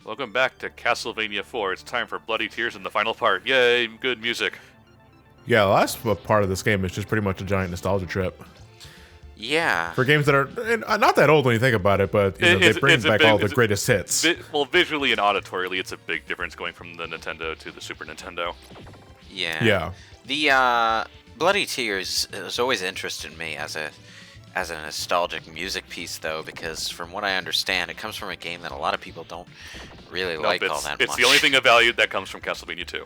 Welcome back to Castlevania IV. It's time for Bloody Tears in the final part. Yay, good music. Yeah, the last part of this game is just pretty much a giant nostalgia trip. Yeah. For games that are not that old when you think about it, but they bring back all the greatest hits. Visually and auditorily, it's a big difference going from the Nintendo to the Super Nintendo. Yeah. Yeah. The Bloody Tears has always interested me as a nostalgic music piece, though, because from what I understand, it comes from a game that a lot of people don't really like all that much. It's the only thing of value that comes from Castlevania II.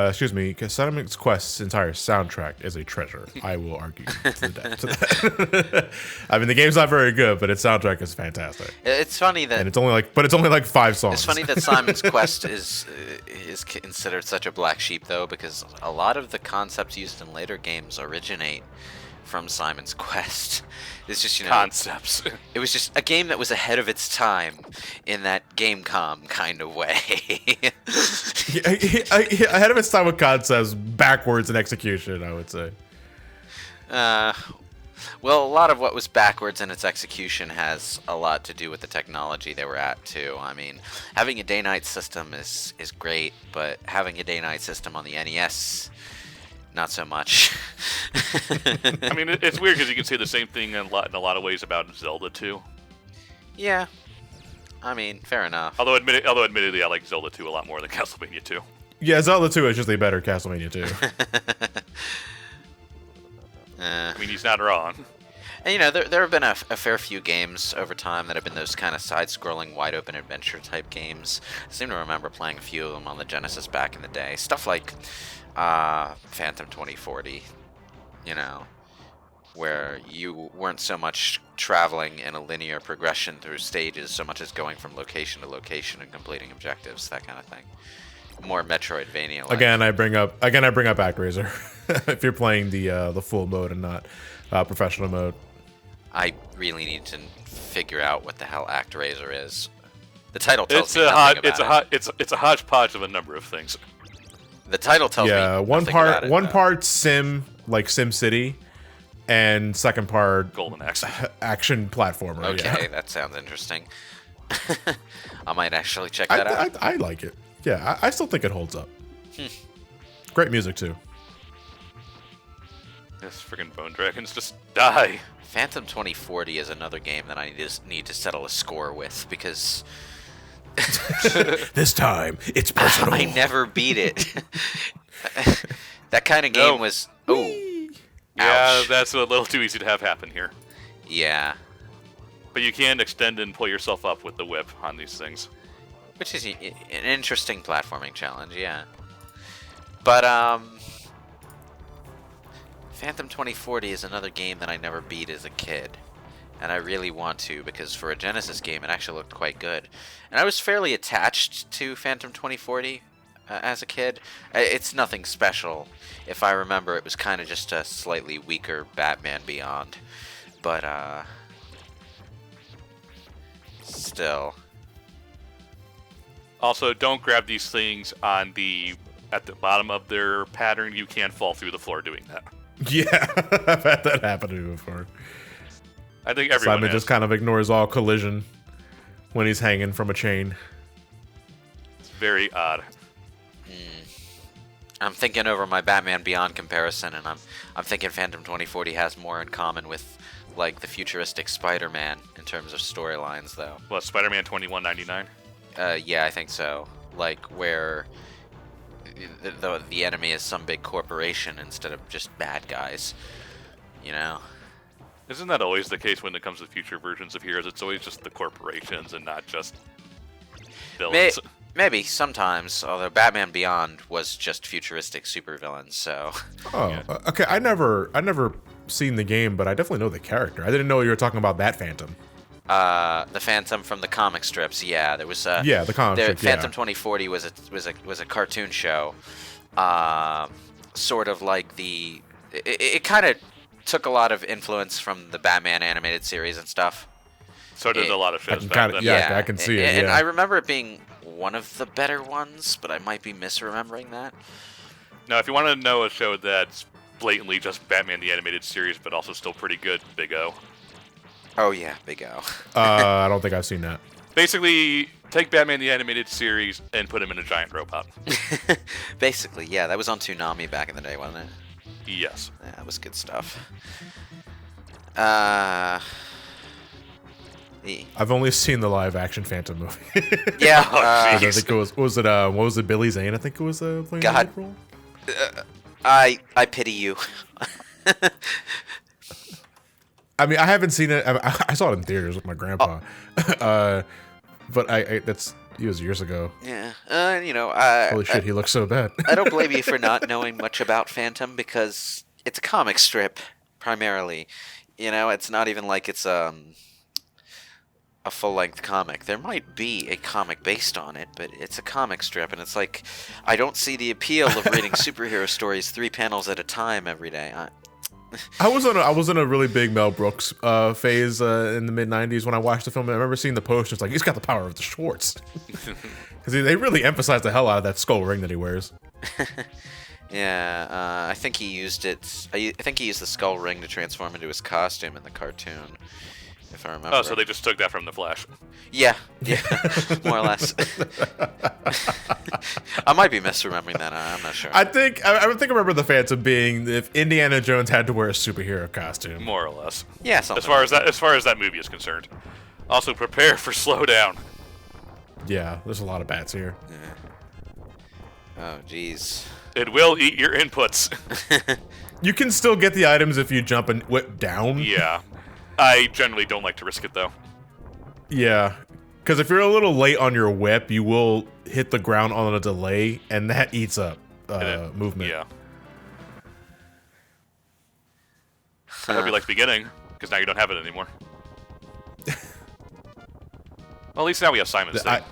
Excuse me, Castlevania Quest's entire soundtrack is a treasure. I will argue to that. I mean, the game's not very good, but its soundtrack is fantastic. It's funny that, and it's only like 5 songs. It's funny that Simon's Quest is considered such a black sheep, though, because a lot of the concepts used in later games originate from Simon's Quest. It's just, concepts. It was just a game that was ahead of its time in that Gamecom kind of way. Ahead of its time with concepts, backwards in execution, I would say. Well, a lot of what was backwards in its execution has a lot to do with the technology they were at, too. I mean, having a day-night system is great, but having a day-night system on the NES, not so much. I mean, it's weird because you can say the same thing in a lot of ways about Zelda 2. Yeah. I mean, fair enough. Although admittedly, I like Zelda 2 a lot more than Castlevania 2. Yeah, Zelda 2 is just a better Castlevania 2. I mean, he's not wrong. And, there have been a fair few games over time that have been those kind of side-scrolling, wide-open adventure type games. I seem to remember playing a few of them on the Genesis back in the day. Stuff like Phantom 2040, where you weren't so much traveling in a linear progression through stages so much as going from location to location and completing objectives, that kind of thing. More Metroidvania. Again, I bring up ActRaiser if you're playing the full mode and not professional mode. I really need to figure out what the hell ActRaiser is. The title tells me nothing about it. It's a hodgepodge of a number of things. The title tells me one nothing part about it, one though. part sim, like Sim City, and second part Golden Axe. Action platformer. Okay, yeah. that sounds interesting. I might actually check that out. I like it. Yeah, I still think it holds up. Great music too. This friggin' Bone Dragons just die. Phantom 2040 is another game that I just need to settle a score with because This time it's personal. I never beat it. That kind of game was Yeah, ouch. that's a little too easy to have happen here. Yeah, But you can extend and pull yourself up with the whip on these things. which is an interesting platforming challenge. Yeah, but Phantom 2040 is another game that I never beat as a kid. And I really want to, because for a Genesis game, it actually looked quite good. And I was fairly attached to Phantom 2040 as a kid. It's nothing special. If I remember, it was kind of just a slightly weaker Batman Beyond. But, still. Also, don't grab these things at the bottom of their pattern. You can fall through the floor doing that. Yeah, I've had that happen to me before. I think everyone Simon has. just kind of ignores all collision when he's hanging from a chain. It's very odd. I'm thinking over my Batman Beyond comparison, and I'm thinking Phantom 2040 has more in common with, like, the futuristic Spider-Man in terms of storylines, though. What, Spider-Man 2199? Yeah, I think so. Like, where the enemy is some big corporation instead of just bad guys, Isn't that always the case when it comes to future versions of heroes? It's always just the corporations and not just villains. Maybe, sometimes, although Batman Beyond was just futuristic supervillains, so... Oh, Yeah. Okay. I never seen the game, but I definitely know the character. I didn't know you were talking about that Phantom. The Phantom from the comic strips, yeah, there was the comic strip, Phantom 2040 was a cartoon show, sort of like it kind of took a lot of influence from the Batman animated series and stuff. So did a lot of shows back then. Yeah, I can see it, And yeah. I remember it being one of the better ones, but I might be misremembering that. Now, if you want to know a show that's blatantly just Batman the Animated Series, but also still pretty good, Big O. Oh yeah, Big O. I don't think I've seen that. Basically, Take Batman the Animated Series and put him in a giant robot. Basically, yeah. That was on Toonami back in the day, wasn't it? Yes. Yeah, that was good stuff. I've only seen the live action Phantom movie. Yeah. I think it was what was it Billy Zane? I think it was playing God. the role. I pity you. I mean, I haven't seen it. I saw it in theaters with my grandpa, but it was years ago. Yeah. Holy shit, he looks so bad. I don't blame you for not knowing much about Phantom because it's a comic strip primarily. It's not even like it's a full-length comic. There might be a comic based on it, but it's a comic strip, and it's like I don't see the appeal of reading superhero stories 3 panels at a time every day. I was in a really big Mel Brooks phase in the mid '90s when I watched the film. I remember seeing the posters like he's got the power of the Schwartz, because they really emphasized the hell out of that skull ring that he wears. Yeah, I think he used it. I think he used the skull ring to transform into his costume in the cartoon, if I remember. Oh, so they just took that from The Flash. Yeah, more or less. I might be misremembering that. I'm not sure. I remember the Phantom being if Indiana Jones had to wear a superhero costume. More or less. Yeah, something. As far as that movie is concerned. Also, prepare for slowdown. Yeah, there's a lot of bats here. Yeah. Oh, jeez. It will eat your inputs. You can still get the items if you jump and whip down. Yeah. I generally don't like to risk it, though. Yeah, because if you're a little late on your whip, you will hit the ground on a delay, and that eats up movement. Yeah. I hope you like the beginning, because now you don't have it anymore. Well, at least now we have Simon's thing.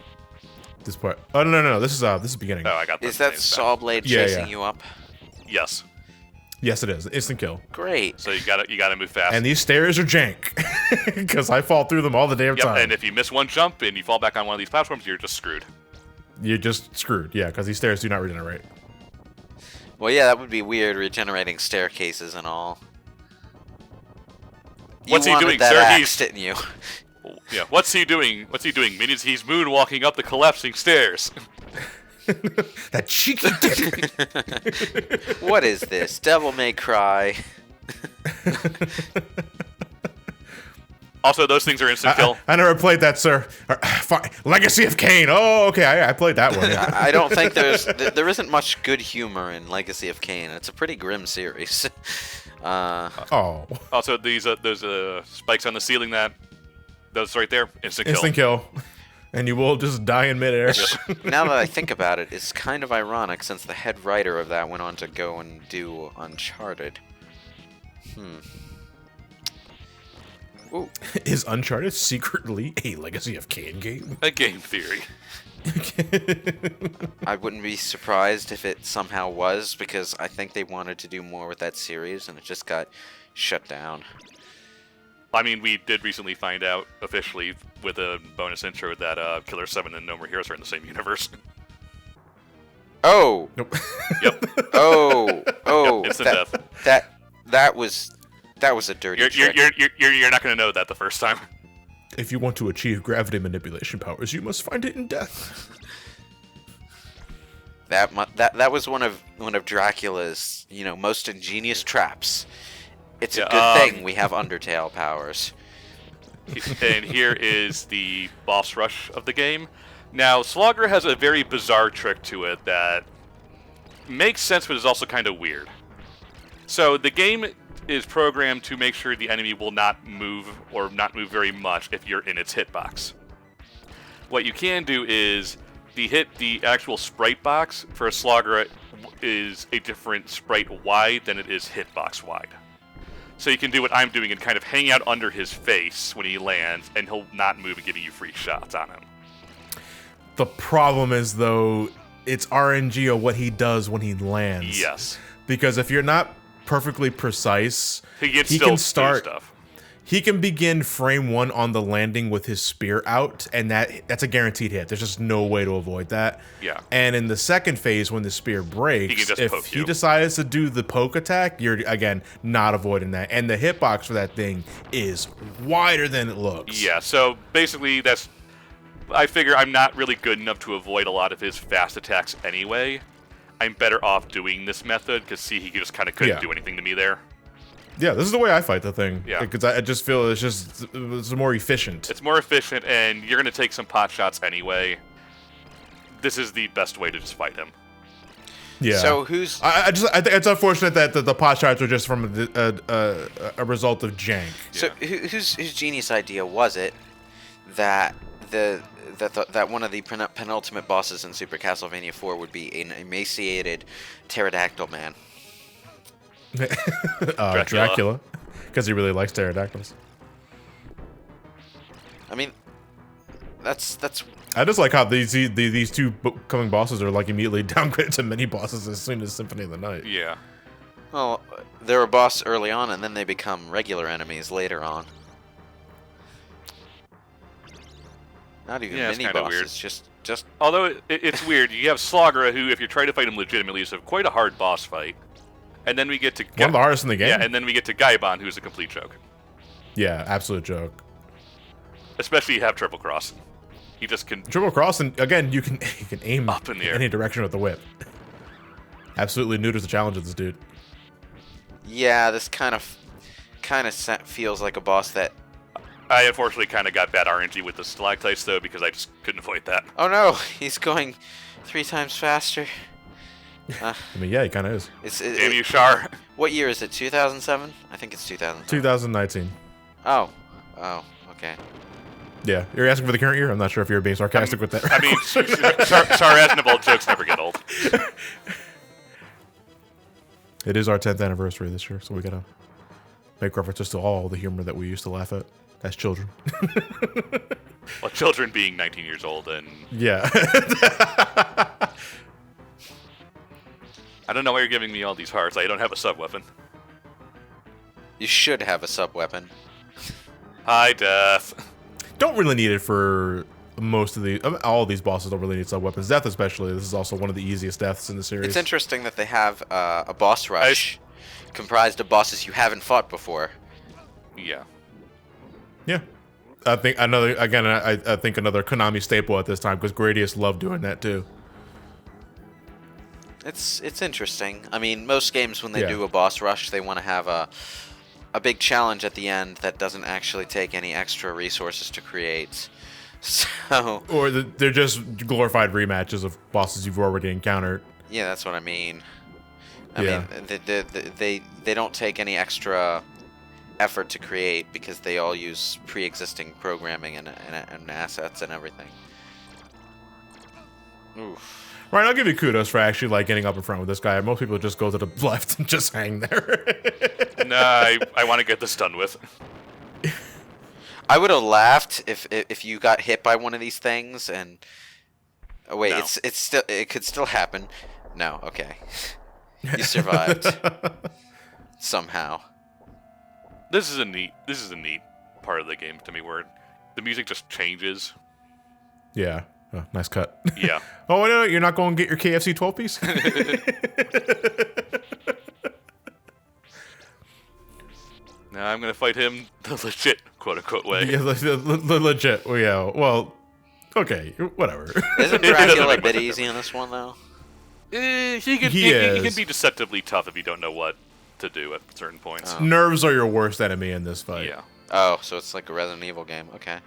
This part. Oh no! This is beginning. Oh, I got that. Is that saw blade chasing you up? Yes. Yes, it is. Instant kill. Great. So you gotta move fast. And these stairs are jank, because I fall through them all the damn time. And if you miss one jump and you fall back on one of these platforms, you're just screwed. You're just screwed. Yeah, because these stairs do not regenerate. Well, yeah, that would be weird, regenerating staircases and all. What's he doing, that sir? Axe, didn't you? Yeah. What's he doing? Means he's moonwalking up the collapsing stairs. That cheeky dick. What is this? Devil May Cry. Also, those things are instant kill. I never played that, sir. Legacy of Kain. Oh, okay. I played that one. Yeah. I don't think there isn't much good humor in Legacy of Kain. It's a pretty grim series. Also, those spikes on the ceiling, those right there, instant kill. Instant kill. And you will just die in midair. Now that I think about it, it's kind of ironic since the head writer of that went on to go and do Uncharted. Ooh. Is Uncharted secretly a Legacy of Kain game? A game theory. I wouldn't be surprised if it somehow was, because I think they wanted to do more with that series, and it just got shut down. I mean, we did recently find out officially with a bonus intro that Killer 7 and No More Heroes are in the same universe. Oh! Nope. Yep. Oh! Yep, instant death. That was a dirty trick. You're not going to know that the first time. If you want to achieve gravity manipulation powers, you must find it in death. That was one of Dracula's most ingenious traps. It's a good thing we have Undertale powers. And here is the boss rush of the game. Now, Slogger has a very bizarre trick to it that makes sense, but is also kind of weird. So the game is programmed to make sure the enemy will not move, or not move very much, if you're in its hitbox. What you can do is the actual sprite box for a Slogger is a different sprite wide than it is hitbox wide. So you can do what I'm doing and kind of hang out under his face when he lands, and he'll not move and giving you free shots on him. The problem is, though, it's RNG of what he does when he lands. Yes. Because if you're not perfectly precise, he can start stuff. He can begin frame 1 on the landing with his spear out, and that's a guaranteed hit. There's just no way to avoid that. Yeah. And in the second phase, when the spear breaks, he can just poke you. He decides to do the poke attack, you're, again, not avoiding that. And the hitbox for that thing is wider than it looks. Yeah, so basically that's I figure I'm not really good enough to avoid a lot of his fast attacks anyway. I'm better off doing this method, because see, he just kind of couldn't do anything to me there. Yeah, this is the way I fight the thing. Yeah. Because I just feel it's more efficient. It's more efficient, and you're going to take some pot shots anyway. This is the best way to just fight him. Yeah. So who's... I think it's unfortunate that the pot shots are just from a result of jank. So whose genius idea was it that that one of the penultimate bosses in Super Castlevania IV would be an emaciated pterodactyl man? Dracula. Because he really likes pterodactyls. I mean, that's... I just like how these two coming bosses are like immediately downgraded to mini bosses as soon as Symphony of the Night. Yeah. Well, they're a boss early on, and then they become regular enemies later on. Not even Yeah, it's mini kinda bosses, weird. just... Although it's weird, you have Slogger, who, if you try to fight him legitimately, is quite a hard boss fight. And then we get to... One of the hardest in the game. Yeah, and then we get to Gaibon, who's a complete joke. Yeah, absolute joke. Especially you have Triple Cross. He just can... Triple cross, and again, you can aim Up in the air. any direction with the whip. Absolutely neuters the challenge of this dude. Yeah, this kind of feels like a boss that... I unfortunately kind of got bad RNG with the stalactites, though, because I just couldn't avoid that. Oh no, he's going 3 times faster. I mean, yeah, he kind of is. Damn you, Char. What year is it? 2007? I think it's 2007. 2019. Oh, okay. Yeah, you're asking for the current year? I'm not sure if you're being sarcastic with that. I mean, sarcastic jokes never get old. It is our 10th anniversary this year, so we gotta make references to all the humor that we used to laugh at as children. Well, children being 19 years old, and... Yeah. I don't know why you're giving me all these hearts. I don't have a sub-weapon. You should have a sub-weapon. High def. Don't really need it for most of all of these bosses don't really need sub-weapons. Death especially, this is also one of the easiest deaths in the series. It's interesting that they have a boss rush comprised of bosses you haven't fought before. Yeah. Yeah. I think another Konami staple at this time, because Gradius loved doing that too. It's interesting. I mean, most games when they do a boss rush, they want to have a big challenge at the end that doesn't actually take any extra resources to create. So... Or they're just glorified rematches of bosses you've already encountered. Yeah, that's what I mean. I mean, they don't take any extra effort to create because they all use pre-existing programming and assets and everything. Oof. Ryan, I'll give you kudos for actually like getting up in front with this guy. Most people just go to the left and just hang there. Nah, I want to get this done with. I would have laughed if you got hit by one of these things and... Oh wait, No. it could still happen. No, okay. You survived. Somehow. This is a neat part of the game to me, where the music just changes. Yeah. Oh, nice cut. Yeah. Oh, no, you're not going to get your KFC 12-piece? Now I'm going to fight him the legit, quote-unquote, way. Yeah, the legit. Well, yeah. Well, okay. Whatever. Isn't Dracula a bit easy on this one, though? He can be deceptively tough if you don't know what to do at certain points. Oh. Nerves are your worst enemy in this fight. Yeah. Oh, so it's like a Resident Evil game. Okay.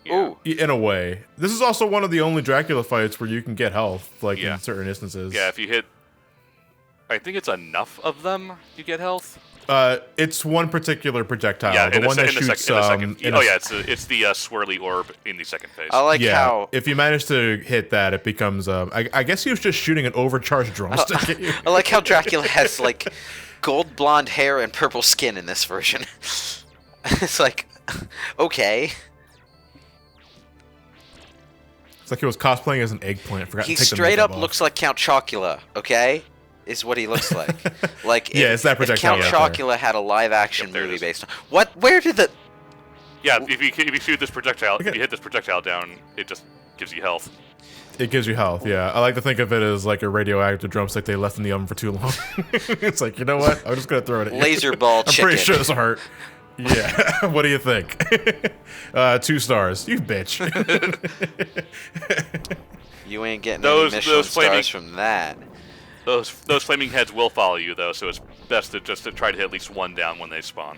Yeah. Ooh. In a way. This is also one of the only Dracula fights where you can get health, like Yeah. in certain instances. Yeah, if you hit... I think it's enough of them, you get health. It's one particular projectile. Yeah, the one that shoots it's the swirly orb in the second phase. I like how... if you manage to hit that, it becomes... I guess he was just shooting an overcharged drumstick at you. I like how Dracula has, like, gold blonde hair and purple skin in this version. It's like, okay. It's like he was cosplaying as an eggplant. Forgot He to take the straight makeup up off. looks like Count Chocula, okay? Is what he looks like. Like, Yeah, it's that if projectile Count right there. Chocula had a live-action Yep, there it movie is. based on... What? Where did the... Yeah, if you shoot this projectile, Okay. if you hit this projectile down, it just gives you health. It gives you health, yeah. I like to think of it as like a radioactive drumstick they left in the oven for too long. It's like, you know what? I'm just going to throw it at you. Laser ball I'm pretty chicken. sure this will hurt. Yeah. What do you think? 2 stars. You bitch. You ain't getting Those any Michelin flaming- stars from that. Those flaming heads will follow you though, so it's best to just to try to hit at least one down when they spawn,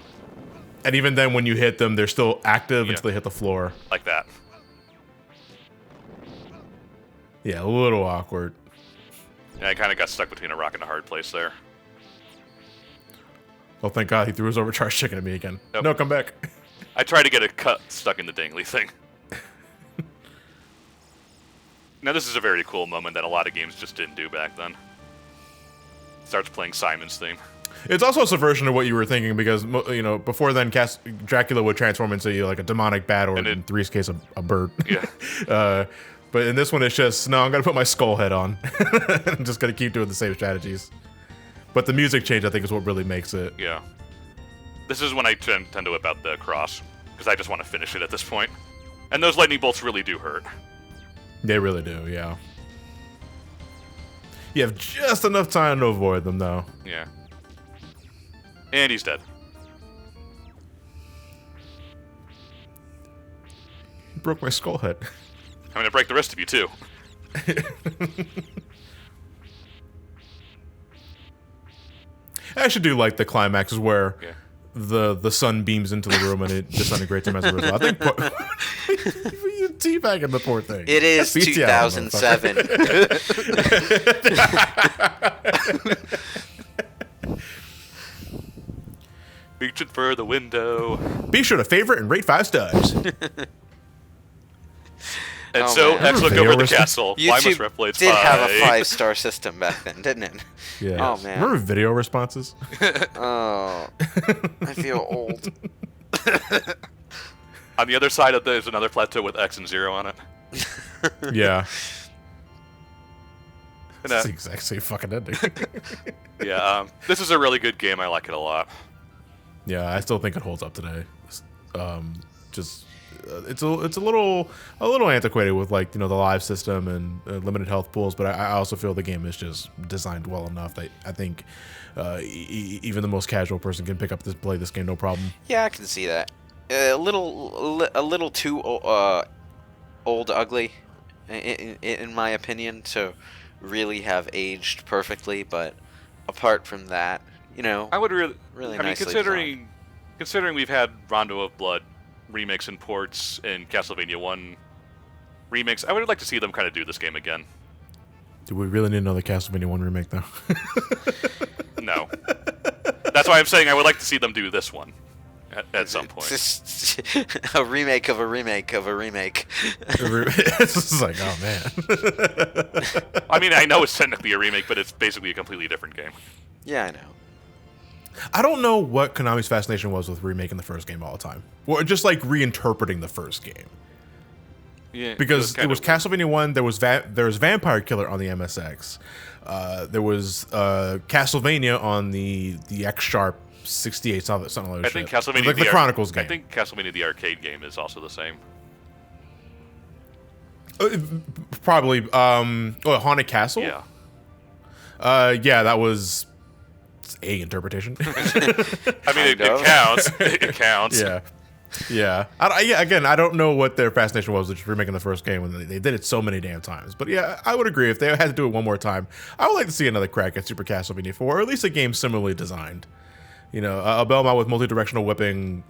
And even then, when you hit them, they're still active Yeah. until they hit the floor. like that. Yeah, a little awkward. And I kind of got stuck between a rock and a hard place there. Oh, thank God he threw his overcharged chicken at me again. Nope. No, come back. I tried to get a cut stuck in the dangly thing. Now this is a very cool moment that a lot of games just didn't do back then. Starts playing Simon's theme. It's also a subversion of what you were thinking because, before then, Dracula would transform into like a demonic bat or, And in Three's case, a bird. Yeah. But in this one, it's just, no, I'm going to put my skull head on. I'm just going to keep doing the same strategies. But the music change, I think, is what really makes it. Yeah. This is when I tend to whip out the cross, because I just want to finish it at this point. And those lightning bolts really do hurt. They really do, yeah. You have just enough time to avoid them, though. Yeah. And he's dead. You broke my skull head. I'm going to break the rest of you, too. I actually do like the climaxes where Yeah. the sun beams into the room and it disintegrates him as a result. I think you teabagging the poor thing. It is Beats you out, motherfucker. 2007. Reaching for the window. Be sure to favorite and rate 5 stars. And Oh, so, man. X look Video over the resp- castle. Why must YouTube rep plates did have a five? 5-star system back then, didn't it? Yeah. Oh, man. Remember video responses? Oh, I feel old. On the other side of there's another plateau with X and 0 on it. Yeah. And, It's the exact same fucking ending. this is a really good game. I like it a lot. Yeah, I still think it holds up today. It's a little antiquated with the live system and limited health pools, but I also feel the game is just designed well enough that I think even the most casual person can play this game no problem. Yeah, I can see that. A little too old ugly, in my opinion, to really have aged perfectly. But apart from that, I would really, really I mean, nicely considering we've had Rondo of Blood remakes and ports and Castlevania 1 remakes, I would like to see them kind of do this game again. Do we really need another Castlevania 1 remake though? No. That's why I'm saying I would like to see them do this one at some point. Just a remake of a remake of a remake. It's just like, oh man. I mean, I know it's technically a remake, but it's basically a completely different game. Yeah, I know. I don't know what Konami's fascination was with remaking the first game all the time, or just like reinterpreting the first game. Yeah, Because it was Castlevania 1, there was Vampire Killer on the MSX, there was Castlevania on the X Sharp 68, something like that. I think Castlevania like the Chronicles game. I think Castlevania the arcade game is also the same. Probably. Haunted Castle. Yeah. Yeah, that was a interpretation. I mean, it Kind of. counts. It counts. Yeah. Again, I don't know what their fascination was with just remaking the first game when they did it so many damn times. But yeah, I would agree if they had to do it one more time, I would like to see another crack at Super Castlevania 4, or at least a game similarly designed. A Belmont with multi-directional whipping,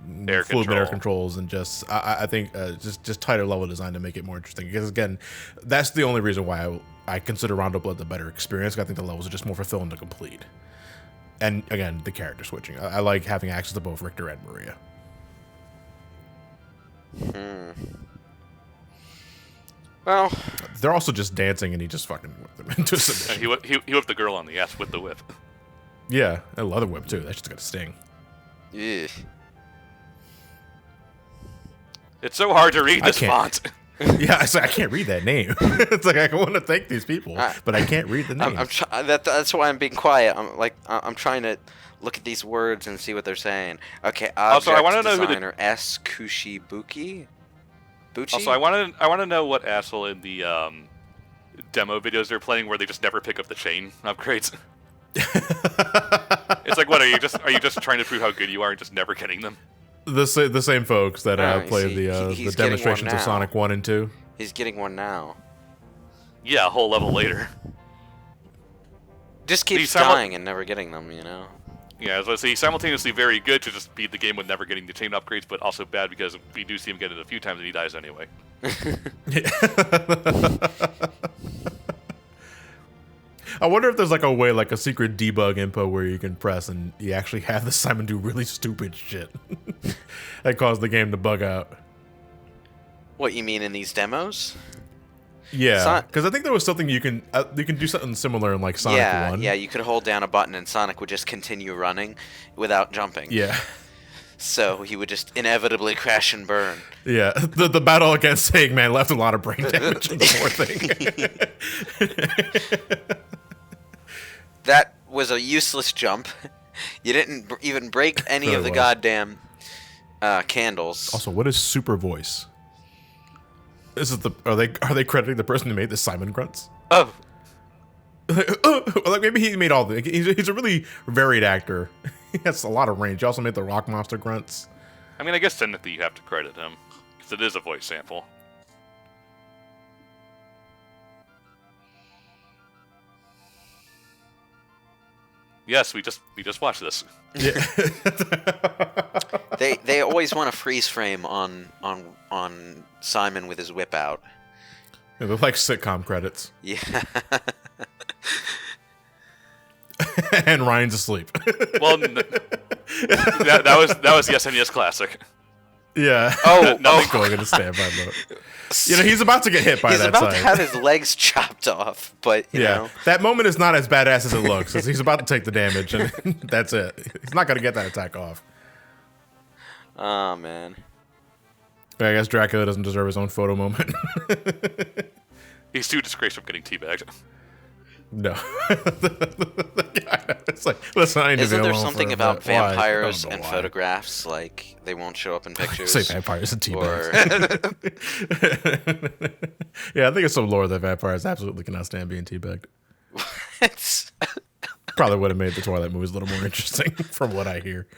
fluid air controls, and just I think just tighter level design to make it more interesting. Because again, that's the only reason why I consider Rondo Blood the better experience. I think the levels are just more fulfilling to complete. And again, the character switching. I like having access to both Richter and Maria. Well, They're also just dancing, and he just fucking whipped them into submission. He whipped the girl on the ass with the whip. Yeah, a leather whip too. That's just gonna sting. yeah. It's so hard to read this can't. font. Yeah, I can't read that name. It's like I want to thank these people, but I can't read the name. That's why I'm being quiet. I'm trying to look at these words and see what they're saying. Okay. Also, I wanna know who the- designer S Kushibuki. Bucci? Also, I want to know what asshole in the demo videos they're playing where they just never pick up the chain upgrades. It's like, what are you just trying to prove how good you are and just never getting them? The same folks that played the he's demonstrations of now. Sonic 1 and 2. He's getting one now. Yeah, a whole level later. Just keeps dying and never getting them, you know? Yeah, as I say, he's simultaneously very good to just beat the game with never getting the chain upgrades, but also bad because we do see him get it a few times and he dies anyway. I wonder if there's like a way, like a secret debug info where you can press and you actually have the Simon do really stupid shit that caused the game to bug out. What you mean in these demos? Yeah, because I think there was something you can do something similar in like Sonic 1. Yeah, you could hold down a button and Sonic would just continue running without jumping. Yeah. So he would just inevitably crash and burn. Yeah, the battle against Eggman left a lot of brain damage in the poor thing. That was a useless jump. You didn't even break any of the goddamn candles. Also, what is super voice? Is it are they crediting the person who made the Simon grunts? Oh. Like maybe he made all the. He's a really varied actor. He has a lot of range. He also made the Rock Monster grunts. I mean, I guess technically you have to credit him because it is a voice sample. Yes, we just watched this. Yeah. They always want a freeze frame on Simon with his whip out. Yeah, they're like sitcom credits. Yeah. And Ryan's asleep. Well, that was Yes and Yes Classic. Yeah. Nothing going into standby mode. You know, he's about to get hit by that He's about side. to have his legs chopped off, but you know. That moment is not as badass as it looks. He's about to take the damage, and that's it. He's not going to get that attack off. Oh, man. I guess Dracula doesn't deserve his own photo moment. He's too disgraced from getting teabagged. No. It's like, listen, I need Isn't to be there alone something for about vampires why. and photographs? Like, they won't show up in pictures? Say vampires and Or... teabags. Yeah, I think it's some lore that vampires absolutely cannot stand being teabagged. What? Probably would have made the Twilight movies a little more interesting from what I hear.